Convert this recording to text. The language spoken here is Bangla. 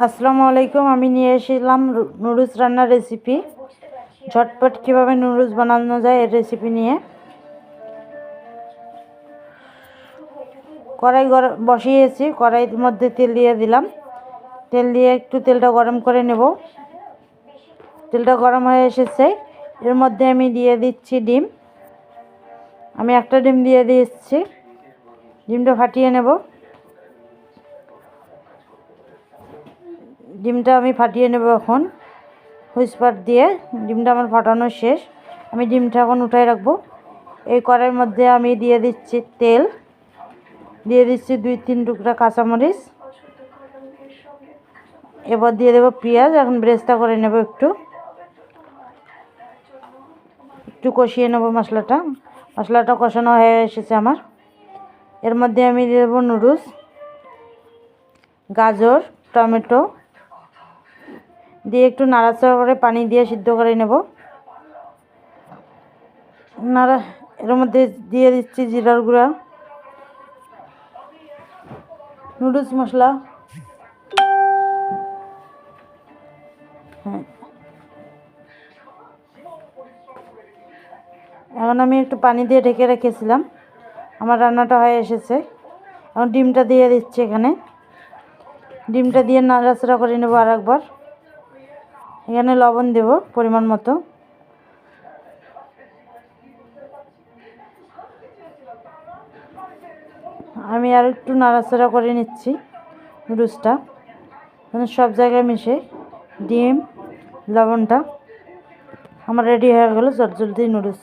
আসসালামু আলাইকুম। আমি নিয়ে এসেছিলাম নুডলস রান্নার রেসিপি। ঝটপট কীভাবে নুডলস বানানো যায় এর রেসিপি নিয়ে। কড়াই বসিয়েছি, কড়াইয়ের মধ্যে তেল দিয়ে দিলাম। তেল দিয়ে একটু তেলটা গরম করে নেব। তেলটা গরম হয়ে এসেছে, এর মধ্যে আমি দিয়ে দিচ্ছি ডিম। আমি একটা ডিম দিয়ে দিচ্ছি, ডিমটা ফাটিয়ে নেব। ডিমটা আমি ফাটিয়ে নেব এখন হুইস্পার দিয়ে। ডিমটা আমার ফাটানো শেষ, আমি ডিমটা এখন উঠাই রাখবো। এই কড়াইয়ের মধ্যে আমি দিয়ে দিচ্ছি তেল, দিয়ে দিচ্ছি 2-3 টুকরা কাঁচামরিচ। এবার দিয়ে দেবো পেঁয়াজ। এখন ব্রেস্তা করে নেব, একটু কষিয়ে নেব মশলাটা কষানো হয়ে এসেছে আমার। এর মধ্যে আমি দিয়ে দেবো নুডলস, গাজর, টমেটো দিয়ে একটু নাড়াচাড়া করে পানি দিয়ে সিদ্ধ করে নেব। এর মধ্যে দিয়ে দিচ্ছি জিরার গুঁড়া, নুডলস মশলা। এখন আমি একটু পানি দিয়ে ঢেকে রেখেছিলাম, আমার রান্নাটা হয়ে এসেছে। এখন ডিমটা দিয়ে দিচ্ছি এখানে, ডিমটা দিয়ে নাড়াচাড়া করে নেব আর একবার। এখানে লবণ দেব পরিমাণ মতো। আমি আর একটু নাড়াচাড়া করে নিচ্ছি নুডলসটা, মানে সব জায়গায় মিশে। ডিম, লবণটা আমার রেডি হয়ে গেল জলদি নুডলস।